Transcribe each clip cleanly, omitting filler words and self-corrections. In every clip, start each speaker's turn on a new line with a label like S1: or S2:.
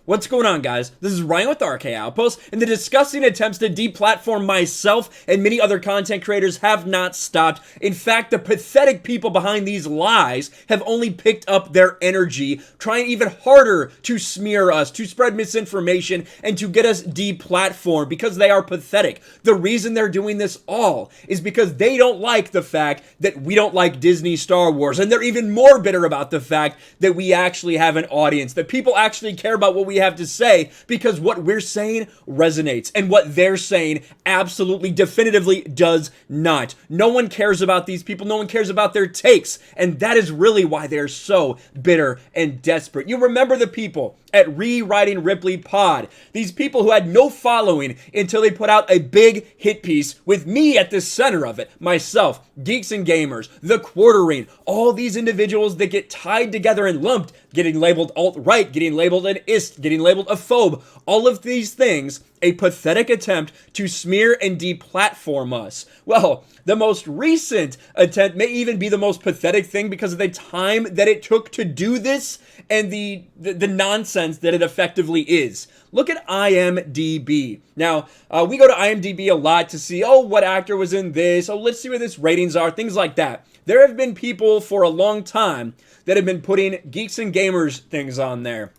S1: What's going on, guys? This is Ryan with RK Outpost, and the disgusting attempts to deplatform myself and many other content creators have not stopped. In fact, the pathetic people behind these lies have only picked up their energy, trying even harder to smear us, to spread misinformation, and to get us deplatformed because they are pathetic. The reason they're doing this all is because they don't like the fact that we don't like Disney Star Wars, and they're even more bitter about the fact that we actually have an audience, that people actually care about what we have to say, because what we're saying resonates and what they're saying absolutely definitively does not. No one cares about these people. No one cares about their takes, and that is really why they're so bitter and desperate. You remember the people at Rewriting Ripley Pod, these people who had no following until they put out a big hit piece with me at the center of it, myself, Geeks and Gamers, The Quartering, all these individuals that get tied together and lumped, getting labeled alt-right, getting labeled an ist, getting labeled a phobe, all of these things, a pathetic attempt to smear and deplatform us. Well, the most recent attempt may even be the most pathetic thing because of the time that it took to do this and the nonsense that it effectively is. Look at IMDb. Now, we go to IMDb a lot to see, oh, what actor was in this? Oh, let's see what its ratings are, things like that. There have been people for a long time that have been putting Geeks and Gamers things on there.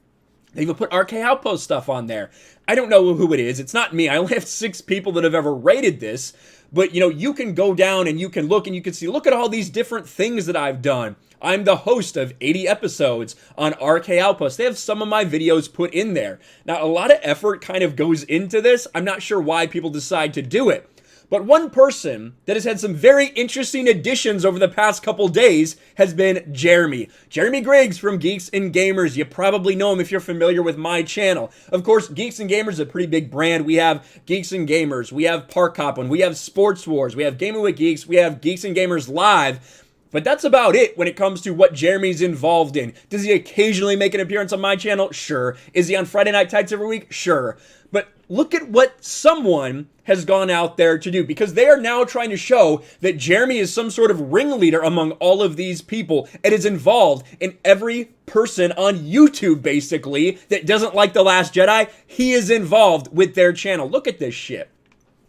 S1: They even put RK Outpost stuff on there. I don't know who it is. It's not me. I only have 6 people that have ever rated this. But, you know, you can go down and you can look and you can see, look at all these different things that I've done. I'm the host of 80 episodes on RK Outpost. They have some of my videos put in there. Now, a lot of effort kind of goes into this. I'm not sure why people decide to do it. But one person that has had some very interesting additions over the past couple days has been Jeremy. Jeremy Griggs from Geeks and Gamers. You probably know him if you're familiar with my channel. Of course, Geeks and Gamers is a pretty big brand. We have Geeks and Gamers. We have Park Hoppin'. We have Sports Wars. We have Gaming with Geeks. We have Geeks and Gamers Live. But that's about it when it comes to what Jeremy's involved in. Does he occasionally make an appearance on my channel? Sure. Is he on Friday Night Tights every week? Sure. But look at what someone has gone out there to do, because they are now trying to show that Jeremy is some sort of ringleader among all of these people and is involved in every person on YouTube, basically, that doesn't like The Last Jedi. He is involved with their channel. Look at this shit.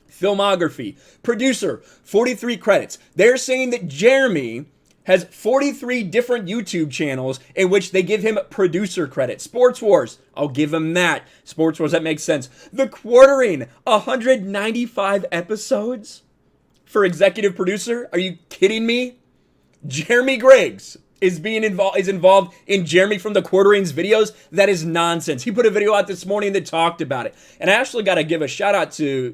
S1: Filmography, producer, 43 credits. They're saying that Jeremy has 43 different YouTube channels in which they give him producer credit. Sports Wars, I'll give him that. Sports Wars, that makes sense. The Quartering, 195 episodes for executive producer. Are you kidding me? Jeremy Griggs is involved in Jeremy from The Quartering's videos. That is nonsense. He put a video out this morning that talked about it. And I actually got to give a shout out to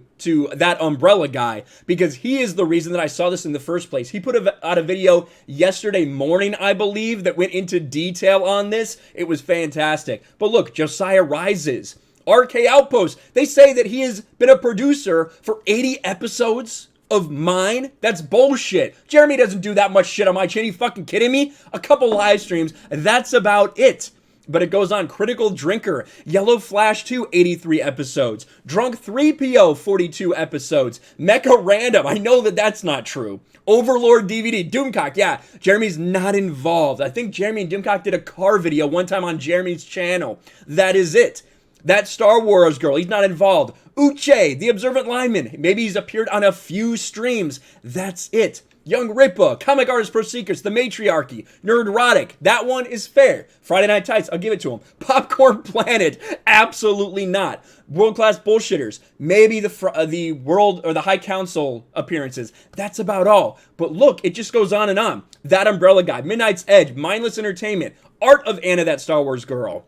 S1: that umbrella guy, because he is the reason that I saw this in the first place. He put out a video yesterday morning, I believe, that went into detail on this. It was fantastic. But look, Josiah Rises, RK Outpost, they say that he has been a producer for 80 episodes of mine. That's bullshit. Jeremy doesn't do that much shit on my channel. You fucking kidding me? A couple live streams, that's about it. But it goes on. Critical Drinker, Yellow Flash 2, 83 episodes. Drunk 3PO, 42 episodes. Mecha Random, I know that that's not true. Overlord DVD, Doomcock, yeah, Jeremy's not involved. I think Jeremy and Doomcock did a car video one time on Jeremy's channel. That is it. That Star Wars girl, he's not involved. Uche, the Observant Lineman, maybe he's appeared on a few streams. That's it. Young Ripa, Comic Artist Pro Secrets, The Matriarchy, Nerdrotic, that one is fair. Friday Night Tights, I'll give it to him. Popcorn Planet, absolutely not. World Class Bullshitters, maybe the World or the High Council appearances. That's about all. But look, it just goes on and on. That Umbrella Guy, Midnight's Edge, Mindless Entertainment, Art of Anna, that Star Wars girl.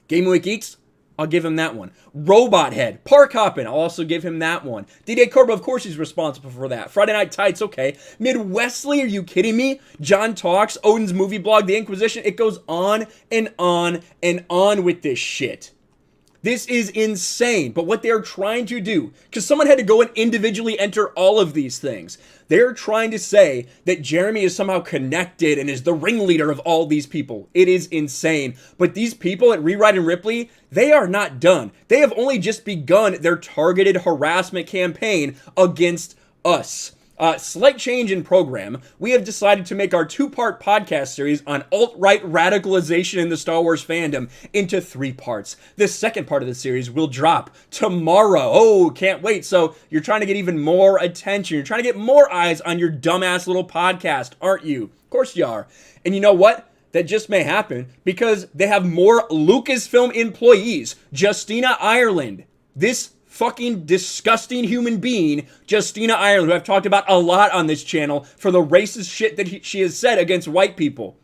S1: Gaming with Geeks, I'll give him that one. Robot Head, Park Hoppin', I'll also give him that one. D-Day Corbo, of course he's responsible for that. Friday Night Tights, okay. Midwestly, are you kidding me? John Talks, Odin's Movie Blog, The Inquisition, it goes on and on and on with this shit. This is insane. But what they're trying to do, because someone had to go and individually enter all of these things, they're trying to say that Jeremy is somehow connected and is the ringleader of all these people. It is insane. But these people at Rewriting Ripley, they are not done. They have only just begun their targeted harassment campaign against us. Slight change in program. We have decided to make our 2-part podcast series on alt-right radicalization in the Star Wars fandom into 3 parts. The second part of the series will drop tomorrow. Oh, can't wait. So you're trying to get even more attention. You're trying to get more eyes on your dumbass little podcast, aren't you? Of course you are. And you know what? That just may happen because they have more Lucasfilm employees. Justina Ireland, this fucking disgusting human being, Justina Ireland, who I've talked about a lot on this channel for the racist shit that she has said against white people.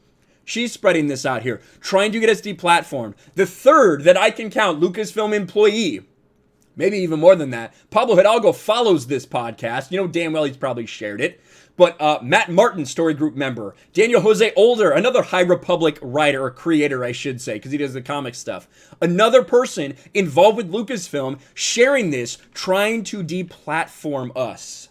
S1: She's spreading this out here, trying to get us deplatformed. The third that I can count Lucasfilm employee, maybe even more than that, Pablo Hidalgo follows this podcast. You know damn well he's probably shared it. But Matt Martin, Story Group member. Daniel Jose Older, another High Republic writer, or creator, I should say, because he does the comic stuff. Another person involved with Lucasfilm sharing this, trying to deplatform us.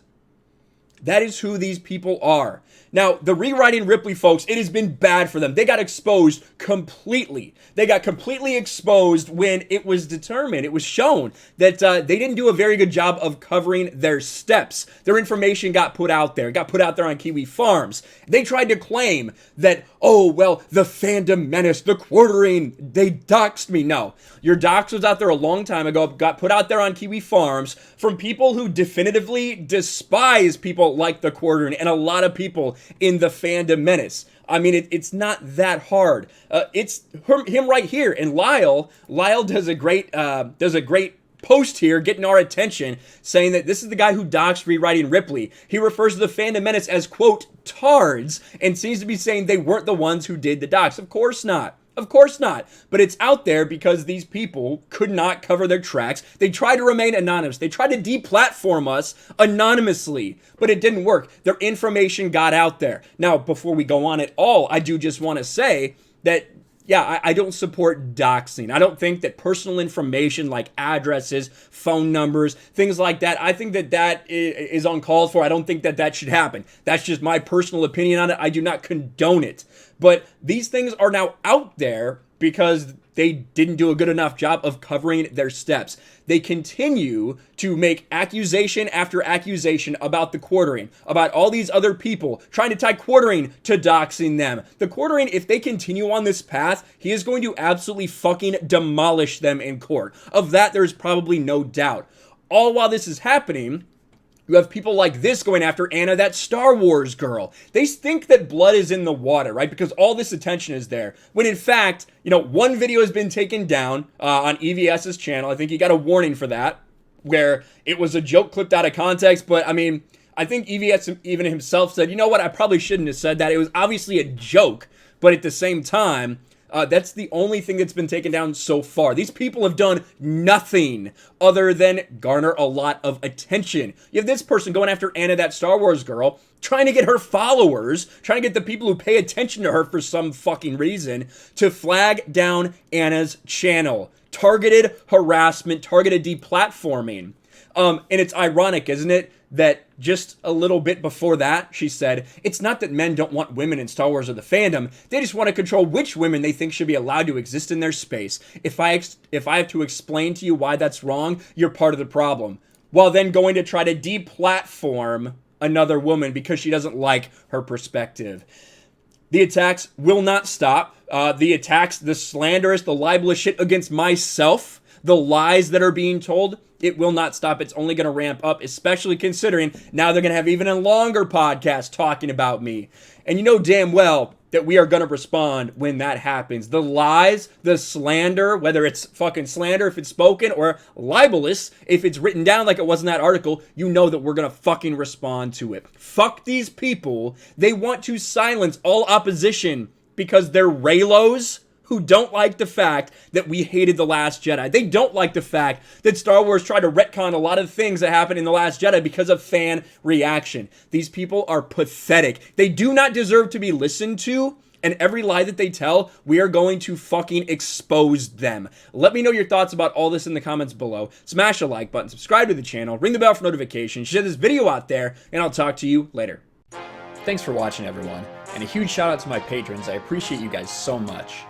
S1: That is who these people are. Now, the rewriting Ripley folks, it has been bad for them. They got exposed completely. They got completely exposed when it was determined, it was shown that they didn't do a very good job of covering their steps. Their information got put out there. It got put out there on Kiwi Farms. They tried to claim that, oh, well, the fandom menace, the quartering, they doxed me. No, your dox was out there a long time ago, got put out there on Kiwi Farms from people who definitively despise people like the quartering and a lot of people in the fandom menace. I mean, it's not that hard. It's him right here, and Lyle does a great post here, getting our attention, saying that this is the guy who doxed rewriting Ripley. He refers to the fandom menace as, quote, tards, and seems to be saying they weren't the ones who did the dox. Of course not. Of course not. But it's out there because these people could not cover their tracks. They tried to remain anonymous. They tried to deplatform us anonymously, but it didn't work. Their information got out there. Now, before we go on at all, I do just want to say that, yeah, I don't support doxing. I don't think that personal information like addresses, phone numbers, things like that, I think that that is uncalled for. I don't think that that should happen. That's just my personal opinion on it. I do not condone it. But these things are now out there because they didn't do a good enough job of covering their steps. They continue to make accusation after accusation about the quartering, about all these other people, trying to tie quartering to doxing them. The quartering, if they continue on this path, he is going to absolutely fucking demolish them in court. Of that, there's probably no doubt. All while this is happening, you have people like this going after Anna, that Star Wars girl. They think that blood is in the water, right? Because all this attention is there. When in fact, you know, one video has been taken down on EVS's channel. I think he got a warning for that, where it was a joke clipped out of context. But I mean, I think EVS even himself said, you know what, I probably shouldn't have said that. It was obviously a joke, but at the same time, that's the only thing that's been taken down so far. These people have done nothing other than garner a lot of attention. You have this person going after Anna, that Star Wars girl, trying to get her followers, trying to get the people who pay attention to her for some fucking reason to flag down Anna's channel. Targeted harassment, targeted deplatforming. And it's ironic, isn't it, that just a little bit before that, she said, it's not that men don't want women in Star Wars or the fandom. They just want to control which women they think should be allowed to exist in their space. If I have to explain to you why that's wrong, you're part of the problem. While then going to try to deplatform another woman because she doesn't like her perspective. The attacks will not stop. The attacks, the slanderous, the libelous shit against myself, the lies that are being told, it will not stop. It's only going to ramp up, especially considering now they're going to have even a longer podcast talking about me. And you know damn well that we are going to respond when that happens. The lies, the slander, whether it's fucking slander if it's spoken or libelous if it's written down like it was in that article, you know that we're going to fucking respond to it. Fuck these people. They want to silence all opposition because they're Raylos who don't like the fact that we hated The Last Jedi. They don't like the fact that Star Wars tried to retcon a lot of things that happened in The Last Jedi because of fan reaction. These people are pathetic. They do not deserve to be listened to, and every lie that they tell, we are going to fucking expose them. Let me know your thoughts about all this in the comments below. Smash the like button, subscribe to the channel, ring the bell for notifications, share this video out there, and I'll talk to you later. Thanks for watching, everyone, and a huge shout out to my patrons. I appreciate you guys so much.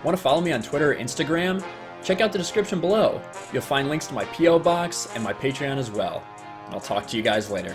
S1: Want to follow me on Twitter or Instagram? Check out the description below. You'll find links to my P.O. box and my Patreon as well. And I'll talk to you guys later.